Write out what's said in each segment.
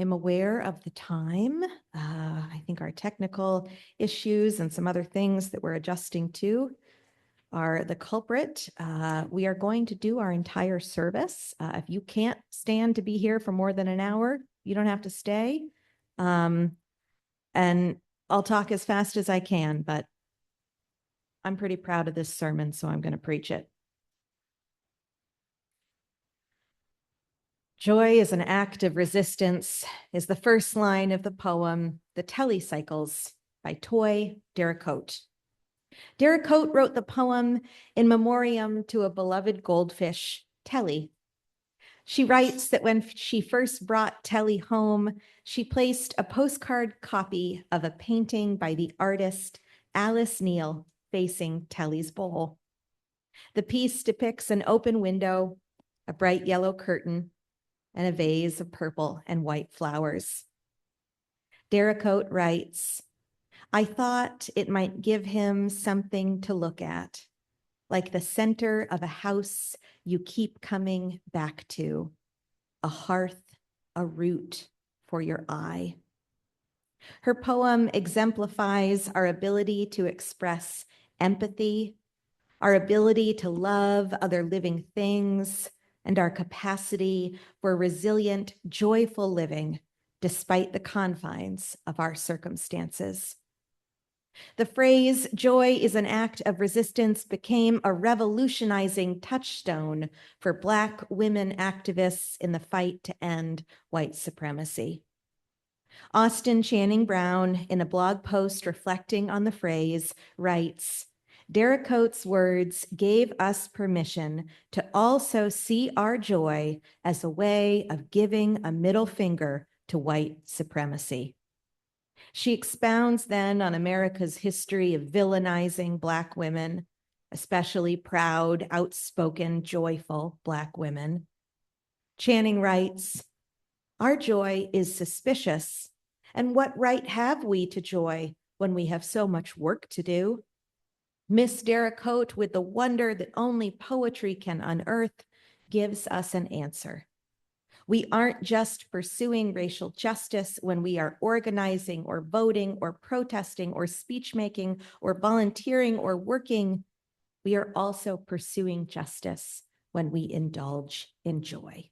I'm aware of the time. I think our technical issues and some other things that we're adjusting to are the culprit. We are going to do our entire service. If you can't stand to be here for more than an hour, you don't have to stay. And I'll talk as fast as I can, but I'm pretty proud of this sermon, so I'm going to preach it. Joy is an act of resistance is the first line of the poem, The Telecycles by Toy Dericote. Dericote wrote the poem in memoriam to a beloved goldfish, Telly. She writes that when she first brought Telly home, she placed a postcard copy of a painting by the artist Alice Neal facing Telly's bowl. The piece depicts an open window, a bright yellow curtain, and a vase of purple and white flowers. Dericote writes, I thought it might give him something to look at, like the center of a house you keep coming back to, a hearth, a root for your eye. Her poem exemplifies our ability to express empathy, our ability to love other living things, and our capacity for resilient, joyful living despite the confines of our circumstances. The phrase, joy is an act of resistance, became a revolutionizing touchstone for Black women activists in the fight to end white supremacy. Austin Channing Brown, in a blog post reflecting on the phrase, writes, Dericote's words gave us permission to also see our joy as a way of giving a middle finger to white supremacy. She expounds then on America's history of villainizing Black women, especially proud, outspoken, joyful Black women. Channing writes, our joy is suspicious, and what right have we to joy when we have so much work to do? Miss Dericote, with the wonder that only poetry can unearth, gives us an answer. We aren't just pursuing racial justice when we are organizing or voting or protesting or speech making or volunteering or working. We are also pursuing justice when we indulge in joy.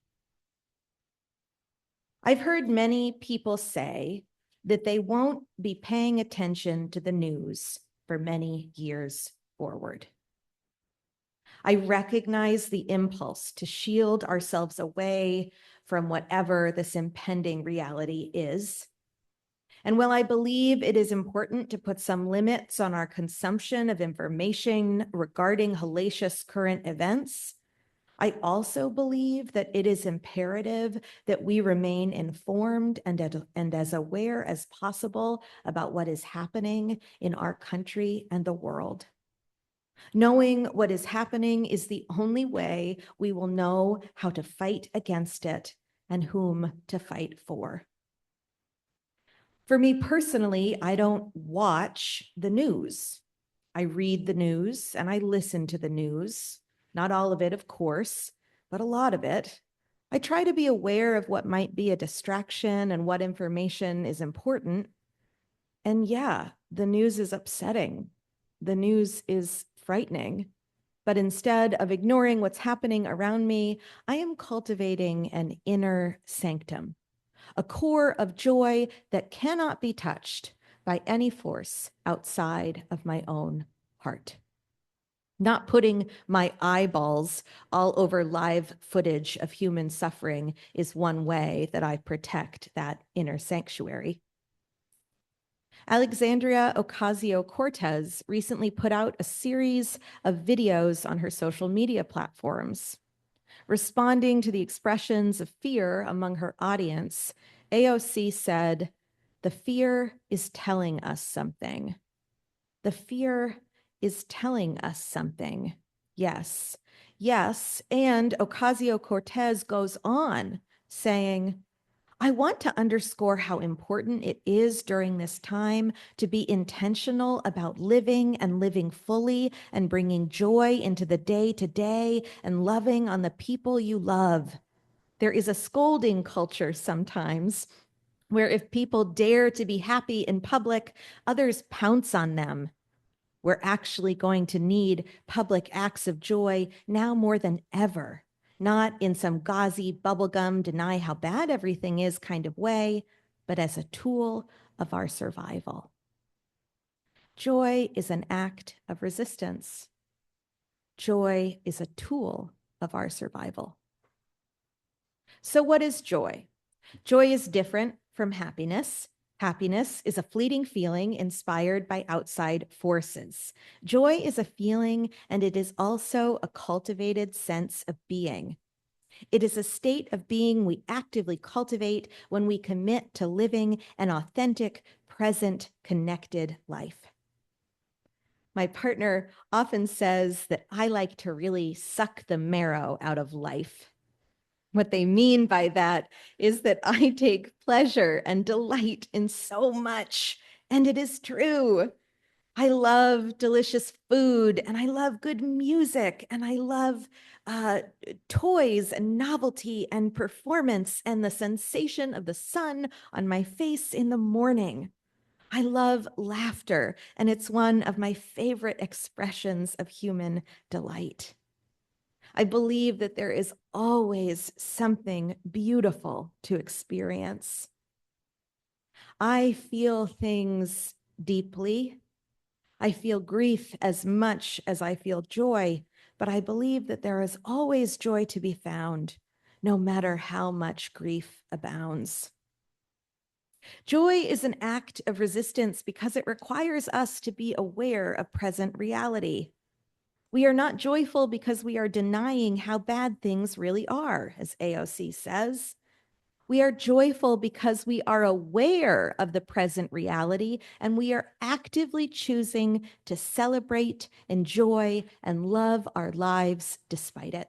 I've heard many people say that they won't be paying attention to the news for many years forward. I recognize the impulse to shield ourselves away from whatever this impending reality is. And while I believe it is important to put some limits on our consumption of information regarding hellacious current events, I also believe that it is imperative that we remain informed and as aware as possible about what is happening in our country and the world. Knowing what is happening is the only way we will know how to fight against it and whom to fight for. For me personally, I don't watch the news. I read the news and I listen to the news. Not all of it, of course, but a lot of it. I try to be aware of what might be a distraction and what information is important. And yeah, the news is upsetting. The news is frightening. But instead of ignoring what's happening around me, I am cultivating an inner sanctum, a core of joy that cannot be touched by any force outside of my own heart. Not putting my eyeballs all over live footage of human suffering is one way that I protect that inner sanctuary. Alexandria Ocasio-Cortez recently put out a series of videos on her social media platforms. Responding to the expressions of fear among her audience, AOC said, "The fear is telling us something. The fear is telling us something. Yes, yes." And Ocasio-Cortez goes on saying, I want to underscore how important it is during this time to be intentional about living and living fully and bringing joy into the day-to-day and loving on the people you love. There is a scolding culture sometimes where if people dare to be happy in public, others pounce on them. We're actually going to need public acts of joy now more than ever, not in some gauzy bubblegum deny how bad everything is kind of way, but as a tool of our survival. Joy is an act of resistance. Joy is a tool of our survival. So what is joy? Joy is different from happiness. Happiness is a fleeting feeling inspired by outside forces. Joy is a feeling, and it is also a cultivated sense of being. It is a state of being we actively cultivate when we commit to living an authentic, present, connected life. My partner often says that I like to really suck the marrow out of life. What they mean by that is that I take pleasure and delight in so much, and it is true. I love delicious food, and I love good music, and I love toys and novelty and performance and the sensation of the sun on my face in the morning. I love laughter, and it's one of my favorite expressions of human delight. I believe that there is always something beautiful to experience. I feel things deeply. I feel grief as much as I feel joy, but I believe that there is always joy to be found, no matter how much grief abounds. Joy is an act of resistance because it requires us to be aware of present reality. We are not joyful because we are denying how bad things really are, as AOC says. We are joyful because we are aware of the present reality and we are actively choosing to celebrate, enjoy, and love our lives despite it.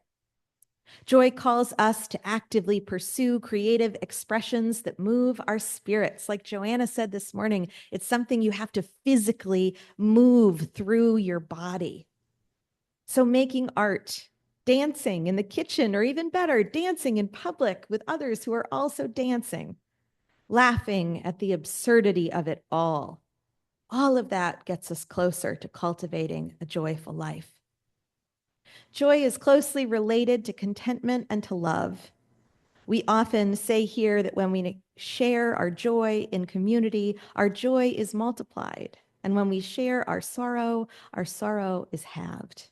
Joy calls us to actively pursue creative expressions that move our spirits. Like Joanna said this morning, it's something you have to physically move through your body. So making art, dancing in the kitchen, or even better, dancing in public with others who are also dancing, laughing at the absurdity of it all of that gets us closer to cultivating a joyful life. Joy is closely related to contentment and to love. We often say here that when we share our joy in community, our joy is multiplied. And when we share our sorrow is halved.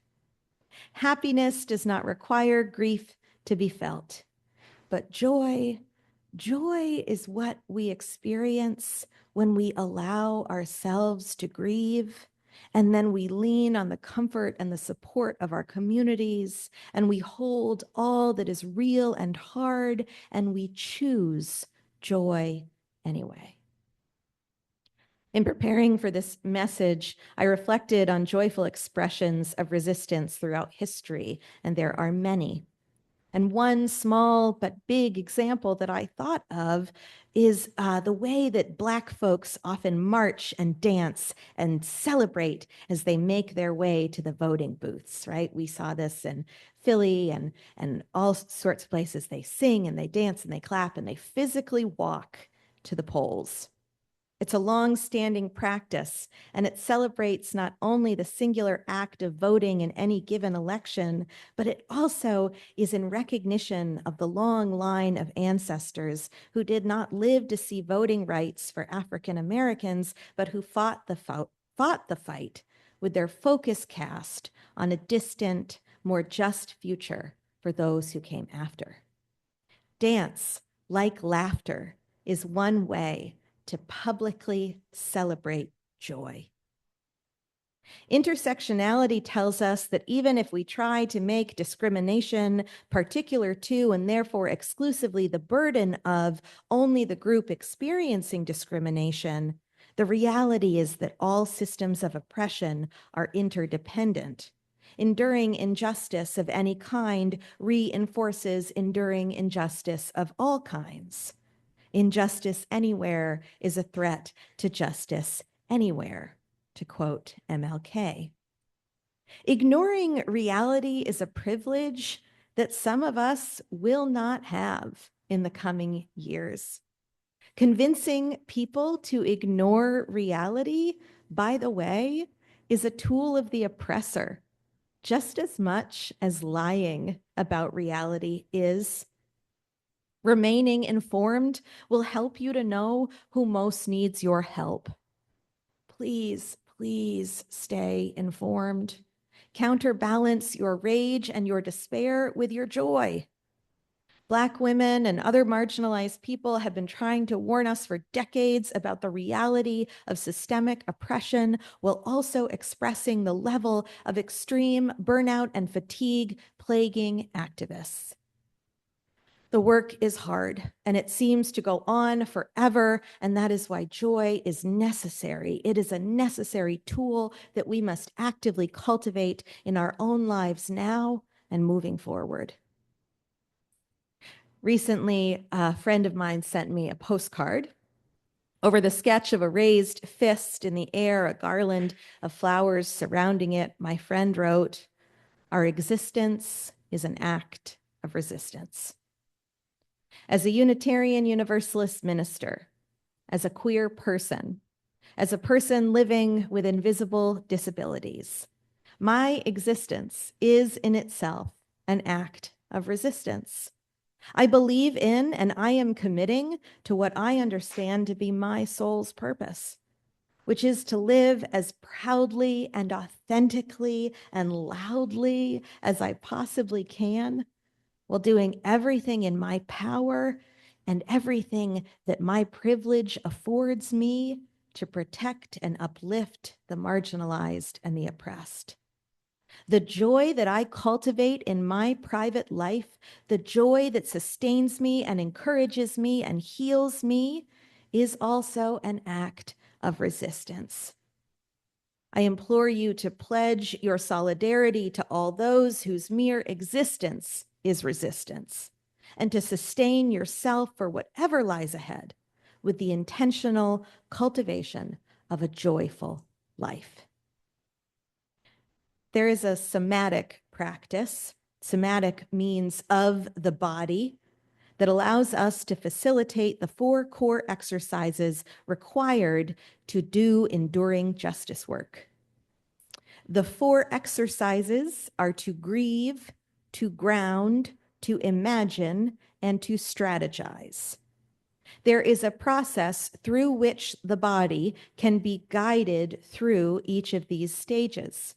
Happiness does not require grief to be felt, but joy is what we experience when we allow ourselves to grieve, and then we lean on the comfort and the support of our communities, and we hold all that is real and hard, and we choose joy anyway. In preparing for this message, I reflected on joyful expressions of resistance throughout history, and there are many. And one small but big example that I thought of is the way that Black folks often march and dance and celebrate as they make their way to the voting booths, right? We saw this in Philly and all sorts of places. They sing and they dance and they clap and they physically walk to the polls. It's a long-standing practice, and it celebrates not only the singular act of voting in any given election, but it also is in recognition of the long line of ancestors who did not live to see voting rights for African Americans, but who fought the fight with their focus cast on a distant, more just future for those who came after. Dance, like laughter, is one way to publicly celebrate joy. Intersectionality tells us that even if we try to make discrimination particular to and therefore exclusively the burden of only the group experiencing discrimination, the reality is that all systems of oppression are interdependent. Enduring injustice of any kind reinforces enduring injustice of all kinds. Injustice anywhere is a threat to justice anywhere, to quote MLK. Ignoring reality is a privilege that some of us will not have in the coming years. Convincing people to ignore reality, by the way, is a tool of the oppressor, just as much as lying about reality is. Remaining informed will help you to know who most needs your help. Please, please stay informed. Counterbalance your rage and your despair with your joy. Black women and other marginalized people have been trying to warn us for decades about the reality of systemic oppression, while also expressing the level of extreme burnout and fatigue plaguing activists. The work is hard, and it seems to go on forever, and that is why joy is necessary. It is a necessary tool that we must actively cultivate in our own lives now and moving forward. Recently, a friend of mine sent me a postcard. Over the sketch of a raised fist in the air, a garland of flowers surrounding it, my friend wrote, "Our existence is an act of resistance." As a Unitarian Universalist minister, as a queer person, as a person living with invisible disabilities, my existence is in itself an act of resistance. I believe in and I am committing to what I understand to be my soul's purpose, which is to live as proudly and authentically and loudly as I possibly can, while doing everything in my power and everything that my privilege affords me to protect and uplift the marginalized and the oppressed. The joy that I cultivate in my private life, the joy that sustains me and encourages me and heals me, is also an act of resistance. I implore you to pledge your solidarity to all those whose mere existence is resistance, and to sustain yourself for whatever lies ahead with the intentional cultivation of a joyful life. There is a somatic practice. Somatic means of the body, that allows us to facilitate the 4 core exercises required to do enduring justice work. The 4 exercises are to grieve, to ground, to imagine, and to strategize. There is a process through which the body can be guided through each of these stages.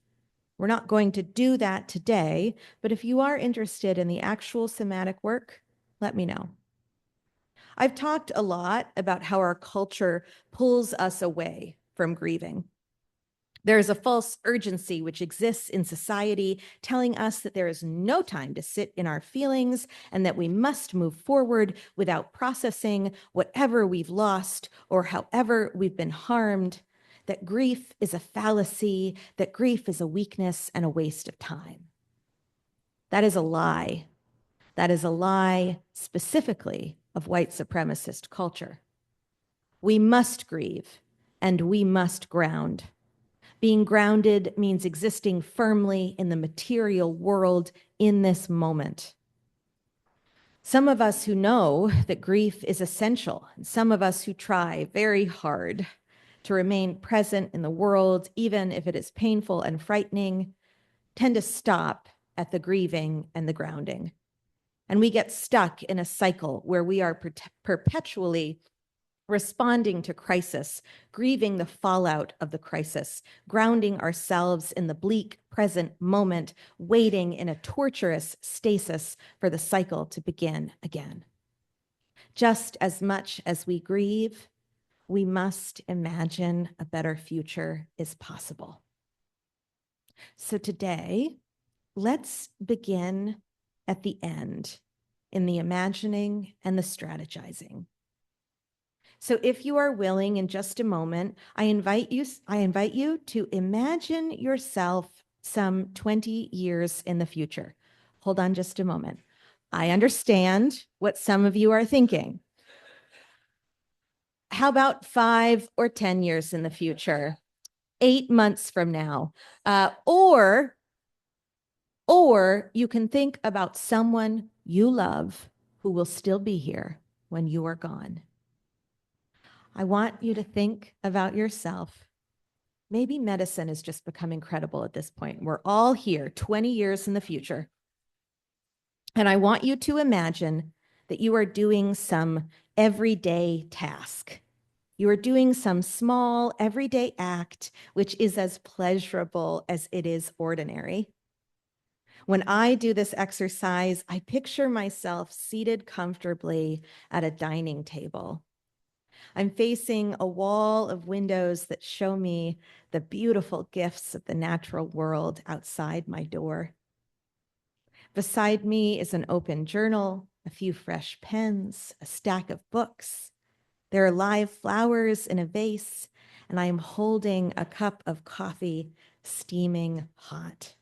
We're not going to do that today, but if you are interested in the actual somatic work, let me know. I've talked a lot about how our culture pulls us away from grieving. There is a false urgency which exists in society telling us that there is no time to sit in our feelings and that we must move forward without processing whatever we've lost or however we've been harmed, that grief is a fallacy, that grief is a weakness and a waste of time. That is a lie. That is a lie specifically of white supremacist culture. We must grieve and we must ground. Being grounded means existing firmly in the material world in this moment. Some of us who know that grief is essential, and some of us who try very hard to remain present in the world, even if it is painful and frightening, tend to stop at the grieving and the grounding. And we get stuck in a cycle where we are perpetually responding to crisis, grieving the fallout of the crisis, grounding ourselves in the bleak present moment, waiting in a torturous stasis for the cycle to begin again. Just as much as we grieve, we must imagine a better future is possible. So today, let's begin at the end in the imagining and the strategizing. So if you are willing, in just a moment, I invite you to imagine yourself some 20 years in the future. Hold on just a moment. I understand what some of you are thinking. How about 5 or 10 years in the future? 8 months from now? Or you can think about someone you love who will still be here when you are gone. I want you to think about yourself. Maybe medicine has just become incredible at this point. We're all here 20 years in the future. And I want you to imagine that you are doing some everyday task. You are doing some small everyday act, which is as pleasurable as it is ordinary. When I do this exercise, I picture myself seated comfortably at a dining table. I'm facing a wall of windows that show me the beautiful gifts of the natural world outside my door. Beside me is an open journal, a few fresh pens, a stack of books. There are live flowers in a vase, and I am holding a cup of coffee steaming hot.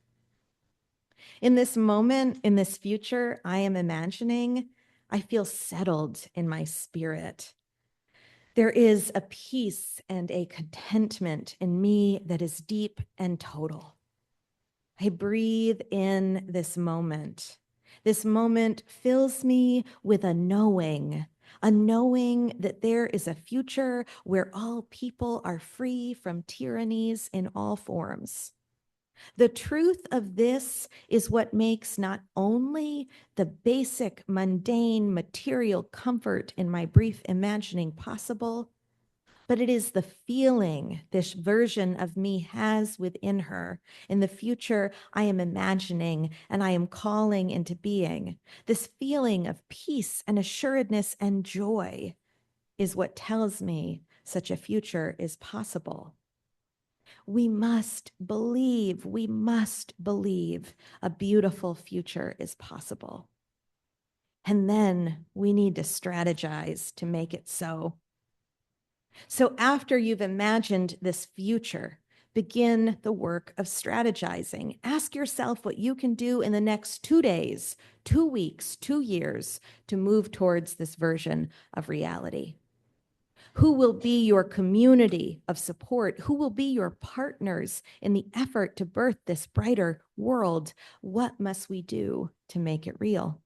In this moment, in this future, I am imagining, I feel settled in my spirit. There is a peace and a contentment in me that is deep and total. I breathe in this moment. This moment fills me with a knowing that there is a future where all people are free from tyrannies in all forms. The truth of this is what makes not only the basic, mundane, material comfort in my brief imagining possible, but it is the feeling this version of me has within her in the future I am imagining and I am calling into being. This feeling of peace and assuredness and joy is what tells me such a future is possible. We must believe a beautiful future is possible. And then we need to strategize to make it so. So after you've imagined this future, begin the work of strategizing. Ask yourself what you can do in the next 2 days, 2 weeks, 2 years to move towards this version of reality. Who will be your community of support? Who will be your partners in the effort to birth this brighter world? What must we do to make it real?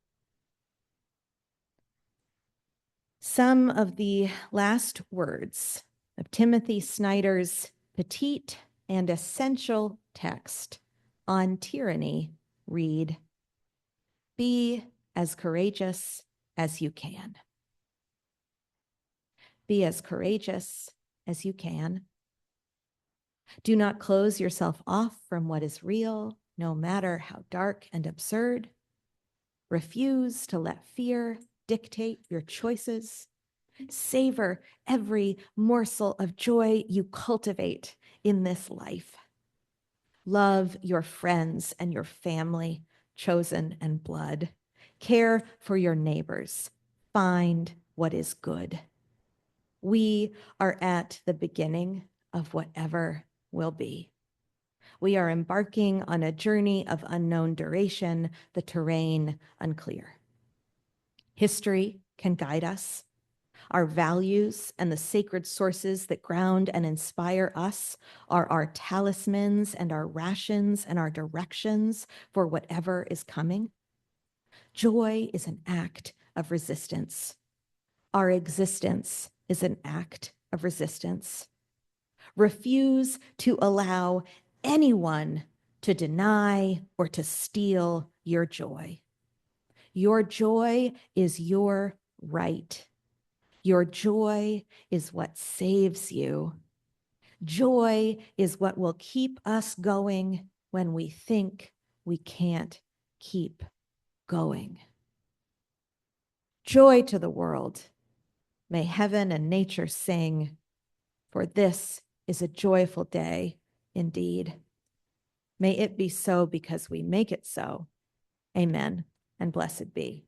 Some of the last words of Timothy Snyder's petite and essential text on tyranny read, "Be as courageous as you can." Be as courageous as you can. Do not close yourself off from what is real, no matter how dark and absurd. Refuse to let fear dictate your choices. Savor every morsel of joy you cultivate in this life. Love your friends and your family, chosen and blood. Care for your neighbors. Find what is good. We are at the beginning of whatever will be. We are embarking on a journey of unknown duration, the terrain unclear. History can guide us. Our values and the sacred sources that ground and inspire us are our talismans and our rations and our directions for whatever is coming. Joy is an act of resistance. Our existence is an act of resistance. Refuse to allow anyone to deny or to steal your joy. Your joy is your right. Your joy is what saves you. Joy is what will keep us going when we think we can't keep going. Joy to the world. May heaven and nature sing, for this is a joyful day indeed. May it be so because we make it so. Amen, and blessed be.